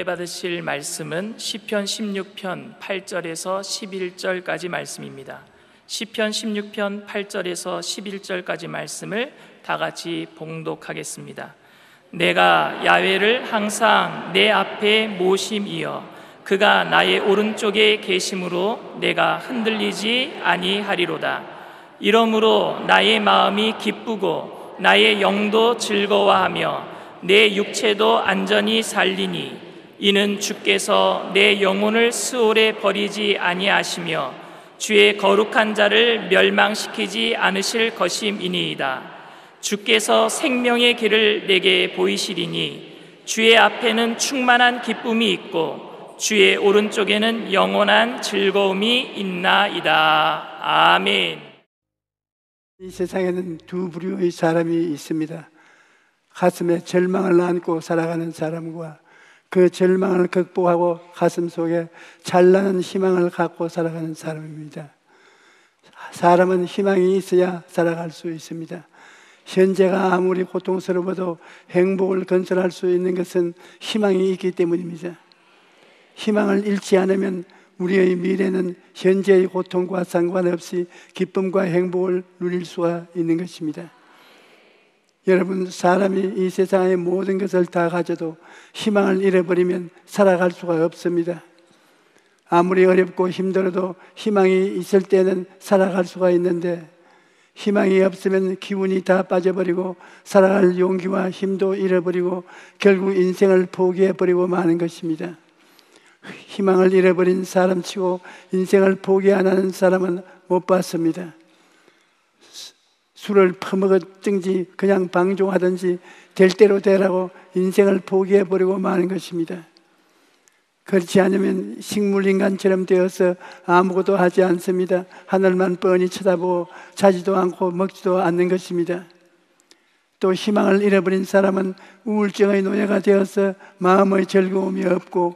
은혜 받으실 말씀은 시편 16편 8절에서 11절까지 말씀입니다. 시편 16편 8절에서 11절까지 말씀을 다 같이 봉독하겠습니다. 내가 야훼를 항상 내 앞에 모심이여 그가 나의 오른쪽에 계심으로 내가 흔들리지 아니하리로다. 이러므로 나의 마음이 기쁘고 나의 영도 즐거워하며 내 육체도 안전히 살리니 이는 주께서 내 영혼을 스올에 버리지 아니하시며 주의 거룩한 자를 멸망시키지 않으실 것임이니이다. 주께서 생명의 길을 내게 보이시리니 주의 앞에는 충만한 기쁨이 있고 주의 오른쪽에는 영원한 즐거움이 있나이다. 아멘. 이 세상에는 두 부류의 사람이 있습니다. 가슴에 절망을 안고 살아가는 사람과 그 절망을 극복하고 가슴 속에 찬란한 희망을 갖고 살아가는 사람입니다. 사람은 희망이 있어야 살아갈 수 있습니다. 현재가 아무리 고통스러워도 행복을 건설할 수 있는 것은 희망이 있기 때문입니다. 희망을 잃지 않으면 우리의 미래는 현재의 고통과 상관없이 기쁨과 행복을 누릴 수가 있는 것입니다. 여러분, 사람이 이 세상의 모든 것을 다 가져도 희망을 잃어버리면 살아갈 수가 없습니다. 아무리 어렵고 힘들어도 희망이 있을 때는 살아갈 수가 있는데 희망이 없으면 기운이 다 빠져버리고 살아갈 용기와 힘도 잃어버리고 결국 인생을 포기해버리고 마는 것입니다. 희망을 잃어버린 사람치고 인생을 포기 안 하는 사람은 못 봤습니다. 술을 퍼먹었든지 그냥 방종하든지 될 대로 되라고 인생을 포기해버리고 마는 것입니다. 그렇지 않으면 식물인간처럼 되어서 아무것도 하지 않습니다. 하늘만 뻔히 쳐다보고 자지도 않고 먹지도 않는 것입니다. 또 희망을 잃어버린 사람은 우울증의 노예가 되어서 마음의 즐거움이 없고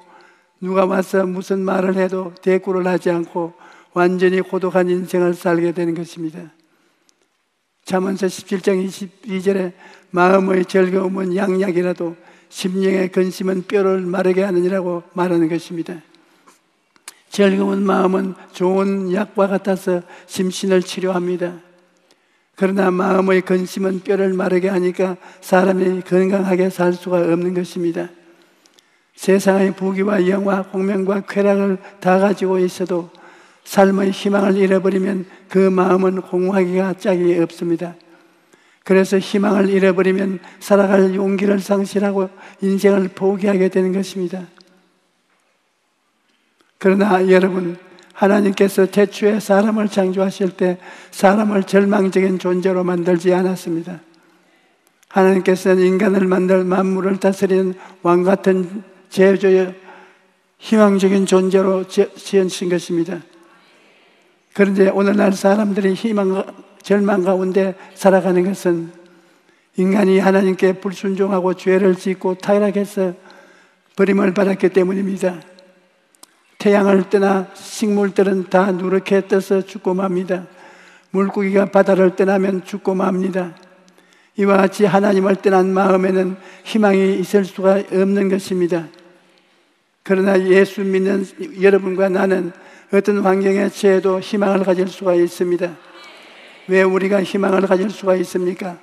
누가 와서 무슨 말을 해도 대꾸를 하지 않고 완전히 고독한 인생을 살게 되는 것입니다. 잠언서 17장 22절에 마음의 즐거움은 양약이라도 심령의 근심은 뼈를 마르게 하느니라고 말하는 것입니다. 즐거운 마음은 좋은 약과 같아서 심신을 치료합니다. 그러나 마음의 근심은 뼈를 마르게 하니까 사람이 건강하게 살 수가 없는 것입니다. 세상의 부귀와 영화, 공명과 쾌락을 다 가지고 있어도 삶의 희망을 잃어버리면 그 마음은 공허하기가 짝이 없습니다. 그래서 희망을 잃어버리면 살아갈 용기를 상실하고 인생을 포기하게 되는 것입니다. 그러나 여러분, 하나님께서 태초에 사람을 창조하실 때 사람을 절망적인 존재로 만들지 않았습니다. 하나님께서는 인간을 만들 만물을 다스리는 왕같은 제조의 희망적인 존재로 지으신 것입니다. 그런데 오늘날 사람들이 절망 가운데 살아가는 것은 인간이 하나님께 불순종하고 죄를 짓고 타락해서 버림을 받았기 때문입니다. 태양을 떠나 식물들은 다 누렇게 떠서 죽고 맙니다. 물고기가 바다를 떠나면 죽고 맙니다. 이와 같이 하나님을 떠난 마음에는 희망이 있을 수가 없는 것입니다. 그러나 예수 믿는 여러분과 나는 어떤 환경에 처해도 희망을 가질 수가 있습니다. 왜 우리가 희망을 가질 수가 있습니까?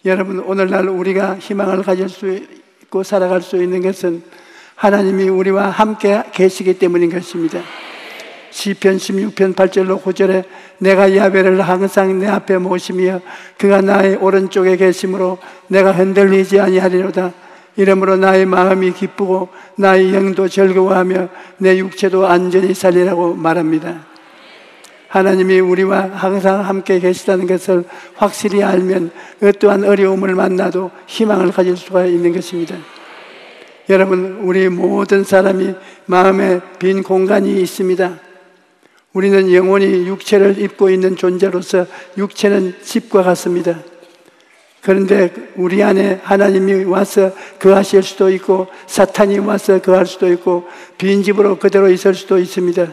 여러분, 오늘날 우리가 희망을 가질 수 있고 살아갈 수 있는 것은 하나님이 우리와 함께 계시기 때문인 것입니다. 시편 16편 8절로 9절에 내가 야훼를 항상 내 앞에 모시며 그가 나의 오른쪽에 계심으로 내가 흔들리지 아니하리로다. 이러므로 나의 마음이 기쁘고 나의 영도 즐거워하며 내 육체도 안전히 살리라고 말합니다. 하나님이 우리와 항상 함께 계시다는 것을 확실히 알면 어떠한 어려움을 만나도 희망을 가질 수가 있는 것입니다. 여러분, 우리 모든 사람이 마음에 빈 공간이 있습니다. 우리는 영원히 육체를 입고 있는 존재로서 육체는 집과 같습니다. 그런데 우리 안에 하나님이 와서 거하실 수도 있고 사탄이 와서 거할 수도 있고 빈 집으로 그대로 있을 수도 있습니다.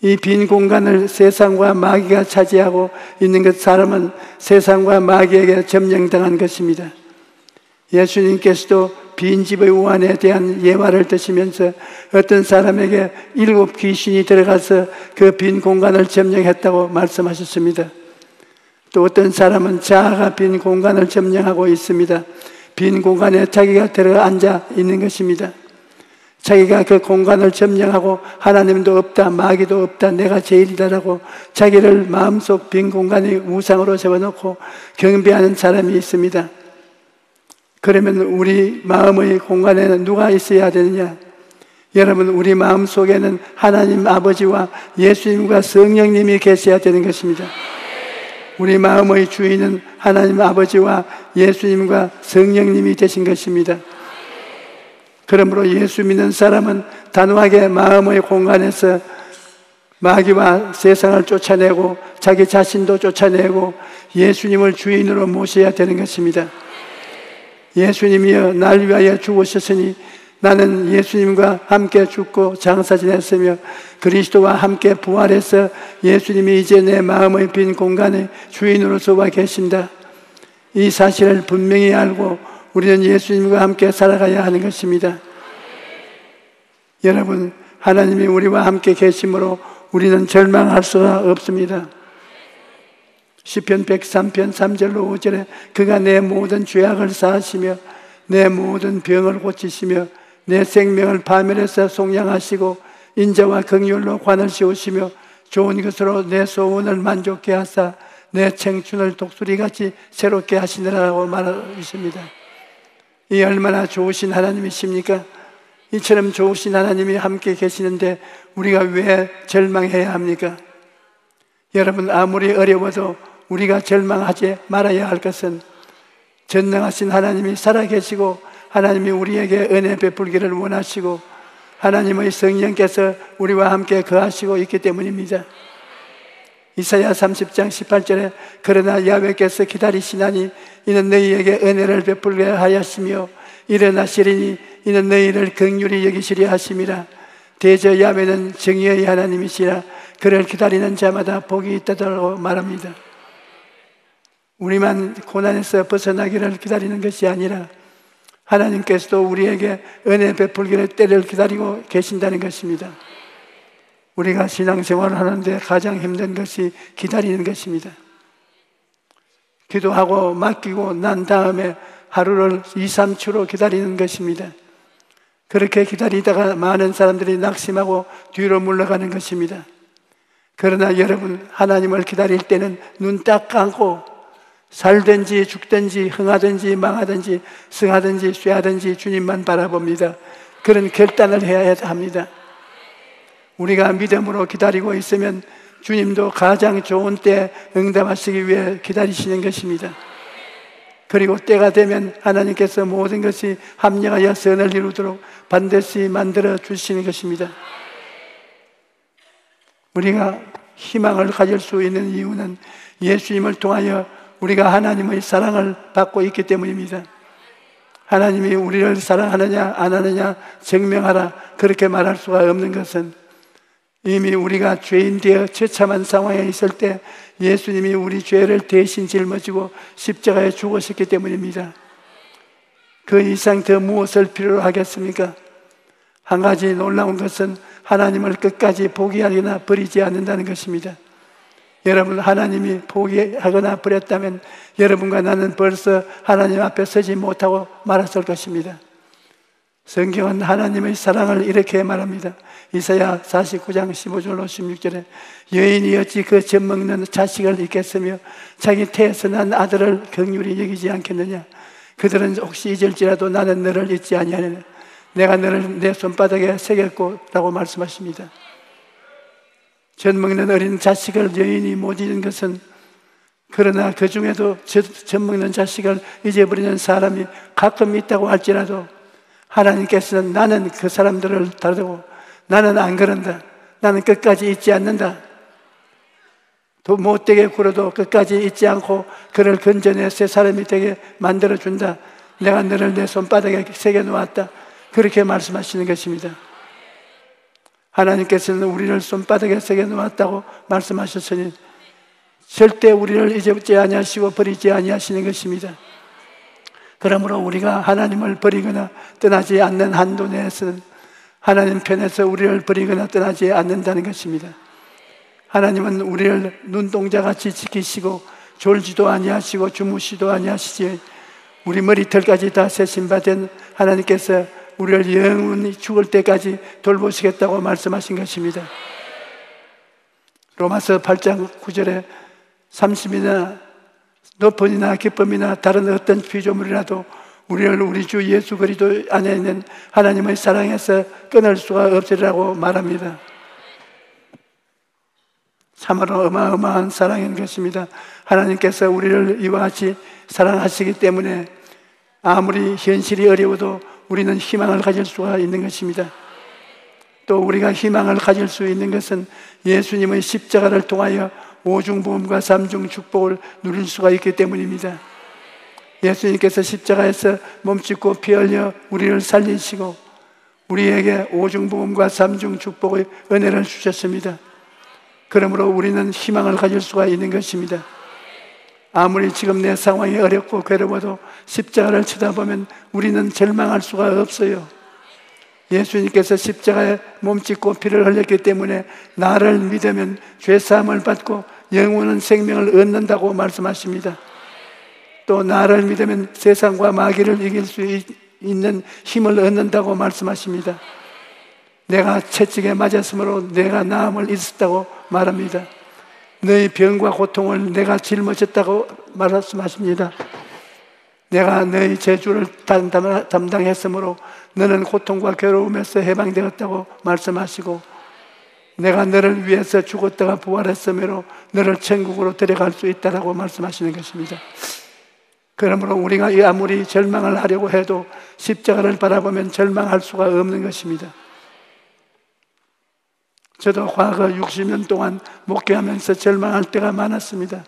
이 빈 공간을 세상과 마귀가 차지하고 있는 것, 사람은 세상과 마귀에게 점령당한 것입니다. 예수님께서도 빈집의 우환에 대한 예화를 드시면서 어떤 사람에게 7 귀신이 들어가서 그 빈 공간을 점령했다고 말씀하셨습니다. 또 어떤 사람은 자아가 빈 공간을 점령하고 있습니다. 빈 공간에 자기가 들어가 앉아 있는 것입니다. 자기가 그 공간을 점령하고 하나님도 없다, 마귀도 없다, 내가 제일이다라고 자기를 마음속 빈 공간에 우상으로 세워놓고 경배하는 사람이 있습니다. 그러면 우리 마음의 공간에는 누가 있어야 되느냐? 여러분, 우리 마음 속에는 하나님 아버지와 예수님과 성령님이 계셔야 되는 것입니다. 우리 마음의 주인은 하나님 아버지와 예수님과 성령님이 되신 것입니다. 그러므로 예수 믿는 사람은 단호하게 마음의 공간에서 마귀와 세상을 쫓아내고 자기 자신도 쫓아내고 예수님을 주인으로 모셔야 되는 것입니다. 예수님이여 날 위하여 죽으셨으니 나는 예수님과 함께 죽고 장사 지냈으며 그리스도와 함께 부활해서 예수님이 이제 내 마음의 빈 공간에 주인으로서 와 계신다. 이 사실을 분명히 알고 우리는 예수님과 함께 살아가야 하는 것입니다. 여러분, 하나님이 우리와 함께 계심으로 우리는 절망할 수가 없습니다. 시편 103편 3절로 5절에 그가 내 모든 죄악을 사하시며 내 모든 병을 고치시며 내 생명을 파멸해서 속량하시고 인자와 긍휼로 관을 씌우시며 좋은 것으로 내 소원을 만족케 하사 내 청춘을 독수리같이 새롭게 하시느라고 말하십니다. 이 얼마나 좋으신 하나님이십니까? 이처럼 좋으신 하나님이 함께 계시는데 우리가 왜 절망해야 합니까? 여러분, 아무리 어려워도 우리가 절망하지 말아야 할 것은 전능하신 하나님이 살아계시고 하나님이 우리에게 은혜 베풀기를 원하시고 하나님의 성령께서 우리와 함께 거하시고 있기 때문입니다. 이사야 30장 18절에 그러나 야훼께서 기다리시나니 이는 너희에게 은혜를 베풀게 하였으며 일어나시리니 이는 너희를 긍휼히 여기시리 하심이라. 대저 야훼는 정의의 하나님이시라. 그를 기다리는 자마다 복이 있다고 말합니다. 우리만 고난에서 벗어나기를 기다리는 것이 아니라 하나님께서도 우리에게 은혜 베풀기를 때를 기다리고 계신다는 것입니다. 우리가 신앙생활을 하는데 가장 힘든 것이 기다리는 것입니다. 기도하고 맡기고 난 다음에 하루를 2, 3초로 기다리는 것입니다. 그렇게 기다리다가 많은 사람들이 낙심하고 뒤로 물러가는 것입니다. 그러나 여러분, 하나님을 기다릴 때는 눈 딱 감고 살든지 죽든지 흥하든지 망하든지 승하든지 쇠하든지 주님만 바라봅니다. 그런 결단을 해야 합니다. 우리가 믿음으로 기다리고 있으면 주님도 가장 좋은 때 응답하시기 위해 기다리시는 것입니다. 그리고 때가 되면 하나님께서 모든 것이 합력하여 선을 이루도록 반드시 만들어 주시는 것입니다. 우리가 희망을 가질 수 있는 이유는 예수님을 통하여 우리가 하나님의 사랑을 받고 있기 때문입니다. 하나님이 우리를 사랑하느냐 안 하느냐 증명하라 그렇게 말할 수가 없는 것은 이미 우리가 죄인 되어 처참한 상황에 있을 때 예수님이 우리 죄를 대신 짊어지고 십자가에 죽으셨기 때문입니다. 그 이상 더 무엇을 필요로 하겠습니까? 한 가지 놀라운 것은 하나님을 끝까지 포기하거나 버리지 않는다는 것입니다. 여러분, 하나님이 포기하거나 버렸다면 여러분과 나는 벌써 하나님 앞에 서지 못하고 말았을 것입니다. 성경은 하나님의 사랑을 이렇게 말합니다. 이사야 49장 15절로 16절에 여인이 어찌 그 젖먹는 자식을 잊겠으며 자기 태에서 난 아들을 긍휼히 여기지 않겠느냐. 그들은 혹시 잊을지라도 나는 너를 잊지 아니하느냐. 내가 너를 내 손바닥에 새겼고 라고 말씀하십니다. 젖먹는 어린 자식을 여인이 못 잊은 것은 그러나 그 중에도 젖먹는 자식을 잊어버리는 사람이 가끔 있다고 할지라도 하나님께서는 나는 그 사람들을 다루고 나는 안 그런다. 나는 끝까지 잊지 않는다. 또 못되게 굴어도 끝까지 잊지 않고 그를 건져내 새 사람이 되게 만들어준다. 내가 너를 내 손바닥에 새겨놓았다. 그렇게 말씀하시는 것입니다. 하나님께서는 우리를 손바닥에 새겨놓았다고 말씀하셨으니 절대 우리를 잊지 아니하시고 버리지 아니하시는 것입니다. 그러므로 우리가 하나님을 버리거나 떠나지 않는 한도 내에서는 하나님 편에서 우리를 버리거나 떠나지 않는다는 것입니다. 하나님은 우리를 눈동자같이 지키시고 졸지도 아니하시고 주무시도 아니하시지. 우리 머리털까지 다 세심받은 하나님께서 우리를 영원히 죽을 때까지 돌보시겠다고 말씀하신 것입니다. 로마서 8장 9절에 30이나 높음이나 기쁨이나 다른 어떤 피조물이라도 우리를 우리 주 예수 그리스도 안에 있는 하나님의 사랑에서 끊을 수가 없으리라고 말합니다. 참으로 어마어마한 사랑인 것입니다. 하나님께서 우리를 이와 같이 사랑하시기 때문에 아무리 현실이 어려워도 우리는 희망을 가질 수가 있는 것입니다. 또 우리가 희망을 가질 수 있는 것은 예수님의 십자가를 통하여 오중보험과 삼중 축복을 누릴 수가 있기 때문입니다. 예수님께서 십자가에서 몸짓고 피 흘려 우리를 살리시고 우리에게 오중보험과 삼중 축복의 은혜를 주셨습니다. 그러므로 우리는 희망을 가질 수가 있는 것입니다. 아무리 지금 내 상황이 어렵고 괴로워도 십자가를 쳐다보면 우리는 절망할 수가 없어요. 예수님께서 십자가에 몸짓고 피를 흘렸기 때문에 나를 믿으면 죄사함을 받고 영원한 생명을 얻는다고 말씀하십니다. 또 나를 믿으면 세상과 마귀를 이길 수 있는 힘을 얻는다고 말씀하십니다. 내가 채찍에 맞았으므로 내가 나음을 잊었다고 말합니다. 너희 병과 고통을 내가 짊어졌다고 말씀하십니다. 내가 너희 죄주를 담당했으므로 너는 고통과 괴로움에서 해방되었다고 말씀하시고 내가 너를 위해서 죽었다가 부활했으므로 너를 천국으로 데려갈 수 있다고 말씀하시는 것입니다. 그러므로 우리가 아무리 절망을 하려고 해도 십자가를 바라보면 절망할 수가 없는 것입니다. 저도 과거 60년 동안 목회하면서 절망할 때가 많았습니다.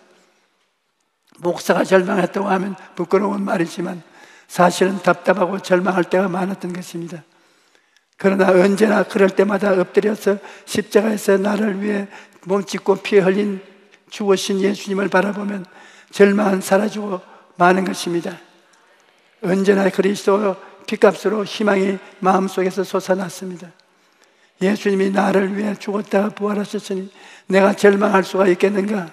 목사가 절망했다고 하면 부끄러운 말이지만 사실은 답답하고 절망할 때가 많았던 것입니다. 그러나 언제나 그럴 때마다 엎드려서 십자가에서 나를 위해 몸짓고 피 흘린 죽으신 예수님을 바라보면 절망은 사라지고 마는 것입니다. 언제나 그리스도 피값으로 희망이 마음속에서 솟아났습니다. 예수님이 나를 위해 죽었다가 부활하셨으니 내가 절망할 수가 있겠는가?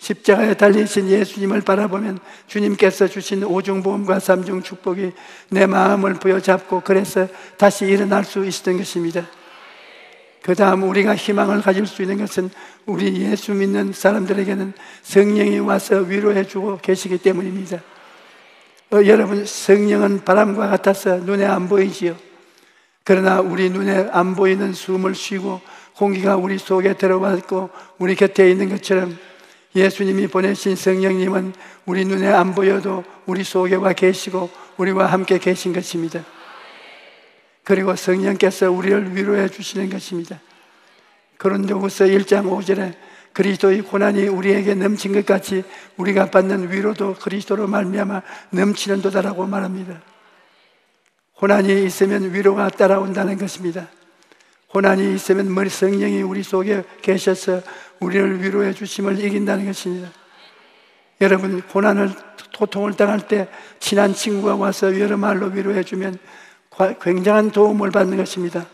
십자가에 달리신 예수님을 바라보면 주님께서 주신 오중보험과 삼중 축복이 내 마음을 부여잡고 그래서 다시 일어날 수 있었던 것입니다. 그 다음 우리가 희망을 가질 수 있는 것은 우리 예수 믿는 사람들에게는 성령이 와서 위로해 주고 계시기 때문입니다. 여러분, 성령은 바람과 같아서 눈에 안 보이지요. 그러나 우리 눈에 안 보이는 숨을 쉬고 공기가 우리 속에 들어왔고 우리 곁에 있는 것처럼 예수님이 보내신 성령님은 우리 눈에 안 보여도 우리 속에 와 계시고 우리와 함께 계신 것입니다. 그리고 성령께서 우리를 위로해 주시는 것입니다. 고린도후서 1장 5절에 그리스도의 고난이 우리에게 넘친 것 같이 우리가 받는 위로도 그리스도로 말미암아 넘치는 도다라고 말합니다. 고난이 있으면 위로가 따라온다는 것입니다. 고난이 있으면 성령이 우리 속에 계셔서 우리를 위로해 주심을 이긴다는 것입니다. 여러분, 고통을 당할 때 친한 친구가 와서 여러 말로 위로해 주면 굉장한 도움을 받는 것입니다.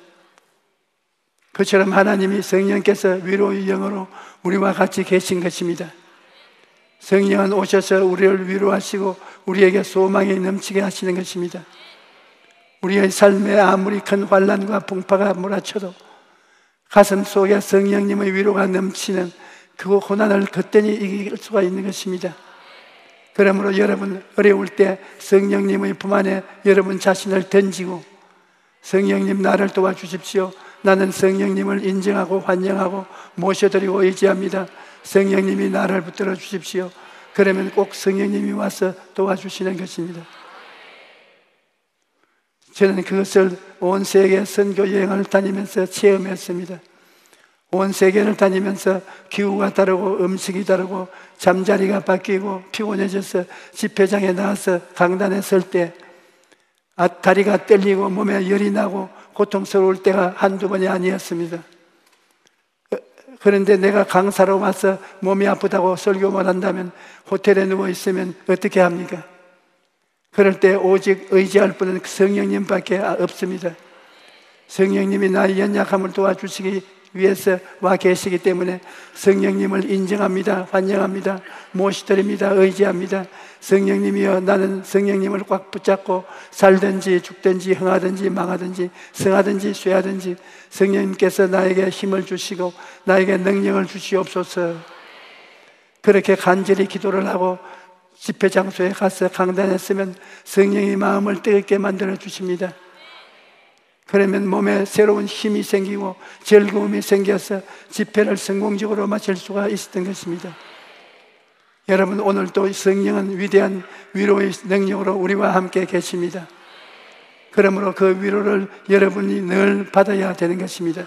그처럼 하나님이 성령께서 위로의 영으로 우리와 같이 계신 것입니다. 성령은 오셔서 우리를 위로하시고 우리에게 소망이 넘치게 하시는 것입니다. 우리의 삶에 아무리 큰 환난과 풍파가 몰아쳐도 가슴 속에 성령님의 위로가 넘치는 그 고난을 그때니 이길 수가 있는 것입니다. 그러므로 여러분, 어려울 때 성령님의 품 안에 여러분 자신을 던지고 성령님 나를 도와주십시오. 나는 성령님을 인정하고 환영하고 모셔드리고 의지합니다. 성령님이 나를 붙들어 주십시오. 그러면 꼭 성령님이 와서 도와주시는 것입니다. 저는 그것을 온 세계 선교 여행을 다니면서 체험했습니다. 온 세계를 다니면서 기후가 다르고 음식이 다르고 잠자리가 바뀌고 피곤해져서 집회장에 나와서 강단에 설 때 다리가 떨리고 몸에 열이 나고 고통스러울 때가 한두 번이 아니었습니다. 그런데 내가 강사로 와서 몸이 아프다고 설교만 한다면 호텔에 누워 있으면 어떻게 합니까? 그럴 때 오직 의지할 분은 성령님밖에 없습니다. 성령님이 나의 연약함을 도와주시기 위해서 와 계시기 때문에 성령님을 인정합니다. 환영합니다. 모시드립니다. 의지합니다. 성령님이여, 나는 성령님을 꽉 붙잡고 살든지 죽든지 흥하든지 망하든지 성하든지 쇠하든지 성령님께서 나에게 힘을 주시고 나에게 능력을 주시옵소서. 그렇게 간절히 기도를 하고 집회 장소에 가서 강단했으면 성령의 마음을 뜨겁게 만들어 주십니다. 그러면 몸에 새로운 힘이 생기고 즐거움이 생겨서 집회를 성공적으로 마칠 수가 있었던 것입니다. 여러분, 오늘도 성령은 위대한 위로의 능력으로 우리와 함께 계십니다. 그러므로 그 위로를 여러분이 늘 받아야 되는 것입니다.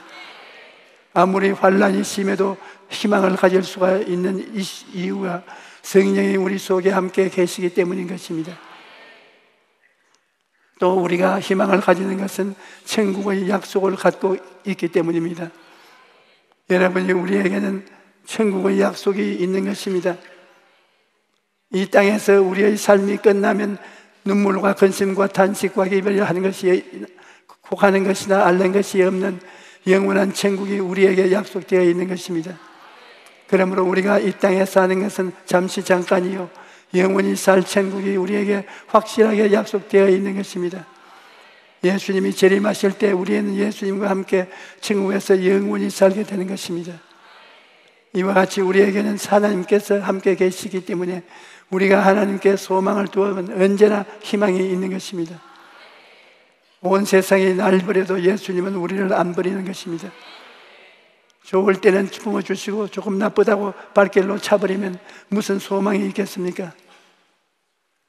아무리 환난이 심해도 희망을 가질 수가 있는 이유가 성령이 우리 속에 함께 계시기 때문인 것입니다. 또 우리가 희망을 가지는 것은 천국의 약속을 갖고 있기 때문입니다. 여러분이 우리에게는 천국의 약속이 있는 것입니다. 이 땅에서 우리의 삶이 끝나면 눈물과 근심과 탄식과 기별을 하는 것이 곡하는 것이나 앓는 것이 없는 영원한 천국이 우리에게 약속되어 있는 것입니다. 그러므로 우리가 이 땅에 사는 것은 잠시 잠깐이요 영원히 살 천국이 우리에게 확실하게 약속되어 있는 것입니다. 예수님이 재림하실 때 우리는 예수님과 함께 천국에서 영원히 살게 되는 것입니다. 이와 같이 우리에게는 하나님께서 함께 계시기 때문에 우리가 하나님께 소망을 두어면 언제나 희망이 있는 것입니다. 온 세상이 날 버려도 예수님은 우리를 안 버리는 것입니다. 좋을 때는 품어주시고 조금 나쁘다고 발길로 차버리면 무슨 소망이 있겠습니까?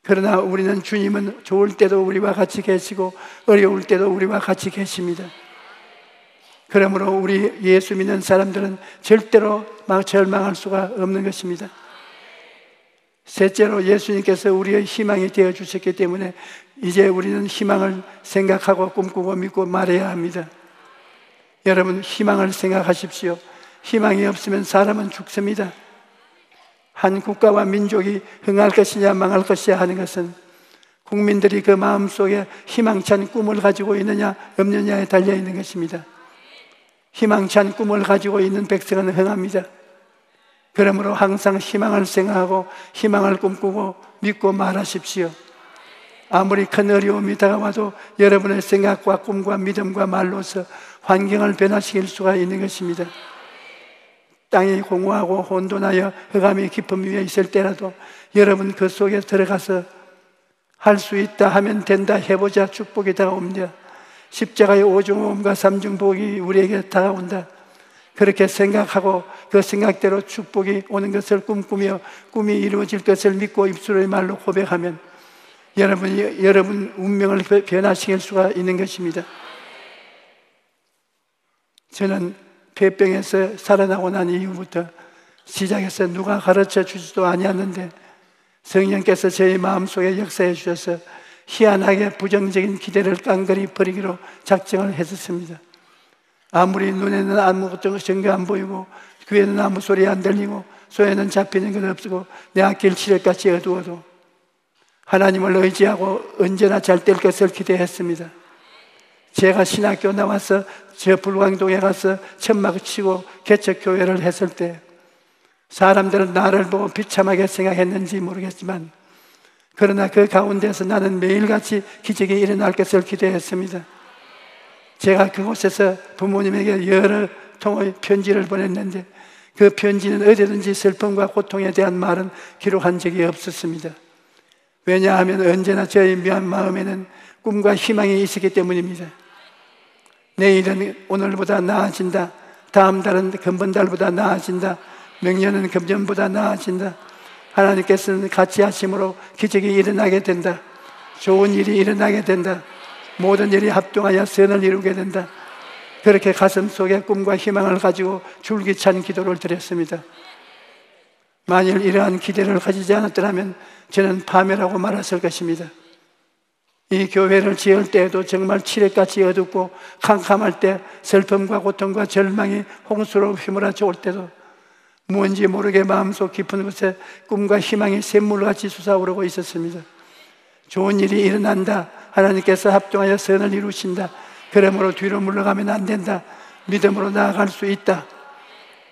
그러나 우리는 주님은 좋을 때도 우리와 같이 계시고 어려울 때도 우리와 같이 계십니다. 그러므로 우리 예수 믿는 사람들은 절대로 절망할 수가 없는 것입니다. 셋째로, 예수님께서 우리의 희망이 되어 주셨기 때문에 이제 우리는 희망을 생각하고 꿈꾸고 믿고 말해야 합니다. 여러분, 희망을 생각하십시오. 희망이 없으면 사람은 죽습니다. 한 국가와 민족이 흥할 것이냐 망할 것이냐 하는 것은 국민들이 그 마음속에 희망찬 꿈을 가지고 있느냐 없느냐에 달려있는 것입니다. 희망찬 꿈을 가지고 있는 백성은 흥합니다. 그러므로 항상 희망을 생각하고 희망을 꿈꾸고 믿고 말하십시오. 아무리 큰 어려움이 다가와도 여러분의 생각과 꿈과 믿음과 말로서 환경을 변화시킬 수가 있는 것입니다. 땅이 공허하고 혼돈하여 흑암의 깊음 위에 있을 때라도 여러분 그 속에 들어가서 할 수 있다 하면 된다 해보자 축복이 다가옵니다. 십자가의 오중오음과 삼중복이 우리에게 다가온다. 그렇게 생각하고 그 생각대로 축복이 오는 것을 꿈꾸며 꿈이 이루어질 것을 믿고 입술의 말로 고백하면 여러분 운명을 변화시킬 수가 있는 것입니다. 저는 폐병에서 살아나고 난 이후부터 시작해서 누가 가르쳐 주지도 아니었는데 성령께서 저의 마음속에 역사해 주셔서 희한하게 부정적인 기대를 깡그리 버리기로 작정을 했었습니다. 아무리 눈에는 아무것도 전혀 안 보이고 귀에는 아무 소리 안 들리고 손에는 잡히는 건 없고 내 앞길 칠흑같이 어두워도 하나님을 의지하고 언제나 잘 될 것을 기대했습니다. 제가 신학교 나와서 저 불광동에 가서 천막 치고 개척교회를 했을 때 사람들은 나를 보고 비참하게 생각했는지 모르겠지만 그러나 그 가운데서 나는 매일같이 기적이 일어날 것을 기대했습니다. 제가 그곳에서 부모님에게 여러 통의 편지를 보냈는데 그 편지는 어디든지 슬픔과 고통에 대한 말은 기록한 적이 없었습니다. 왜냐하면 언제나 저의 미안 마음에는 꿈과 희망이 있었기 때문입니다. 내일은 오늘보다 나아진다. 다음 달은 금번달보다 나아진다. 명년은 금년보다 나아진다. 하나님께서는 같이 하심으로 기적이 일어나게 된다. 좋은 일이 일어나게 된다. 모든 일이 합동하여 선을 이루게 된다. 그렇게 가슴 속에 꿈과 희망을 가지고 줄기찬 기도를 드렸습니다. 만일 이러한 기대를 가지지 않았더라면 저는 파멸하고 말았을 것입니다. 이 교회를 지을 때에도 정말 칠흑같이 어둡고 캄캄할 때 슬픔과 고통과 절망이 홍수로 휘몰아쳐 올 때도 무언지 모르게 마음속 깊은 곳에 꿈과 희망이 샘물같이 솟아오르고 있었습니다. 좋은 일이 일어난다. 하나님께서 합종하여 선을 이루신다. 그러므로 뒤로 물러가면 안 된다. 믿음으로 나아갈 수 있다.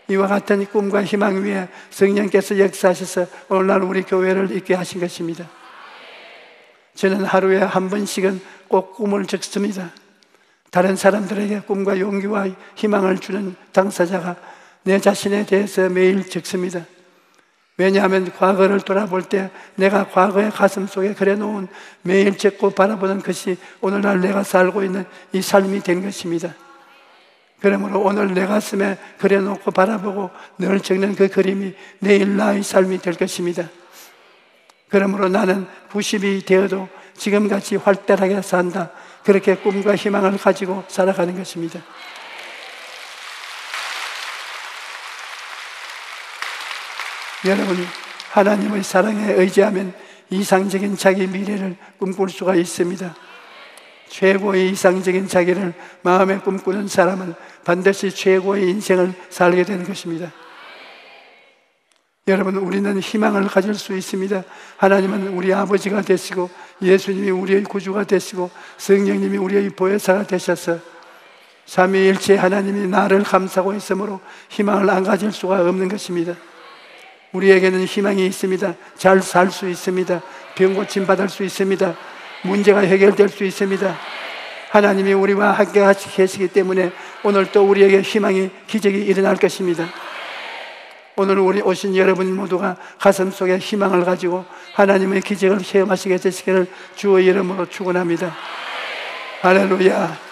이와 같은 꿈과 희망 위에 성령께서 역사하셔서 오늘날 우리 교회를 있게 하신 것입니다. 저는 하루에 한 번씩은 꼭 꿈을 적습니다. 다른 사람들에게 꿈과 용기와 희망을 주는 당사자가 내 자신에 대해서 매일 적습니다. 왜냐하면 과거를 돌아볼 때 내가 과거의 가슴 속에 그려놓은 매일 적고 바라보는 것이 오늘날 내가 살고 있는 이 삶이 된 것입니다. 그러므로 오늘 내 가슴에 그려놓고 바라보고 늘 적는 그 그림이 내일 나의 삶이 될 것입니다. 그러므로 나는 90이 되어도 지금같이 활달하게 산다. 그렇게 꿈과 희망을 가지고 살아가는 것입니다. 여러분, 하나님의 사랑에 의지하면 이상적인 자기 미래를 꿈꿀 수가 있습니다. 최고의 이상적인 자기를 마음에 꿈꾸는 사람은 반드시 최고의 인생을 살게 되는 것입니다. 여러분, 우리는 희망을 가질 수 있습니다. 하나님은 우리 아버지가 되시고 예수님이 우리의 구주가 되시고 성령님이 우리의 보혜사가 되셔서 삼위일체 하나님이 나를 감싸고 있으므로 희망을 안 가질 수가 없는 것입니다. 우리에게는 희망이 있습니다. 잘 살 수 있습니다. 병 고침 받을 수 있습니다. 문제가 해결될 수 있습니다. 하나님이 우리와 함께 계시기 때문에 오늘 또 우리에게 희망이, 기적이 일어날 것입니다. 오늘 우리 오신 여러분 모두가 가슴 속에 희망을 가지고 하나님의 기적을 체험하시게 되시기를 주의 이름으로 축원합니다. 할렐루야.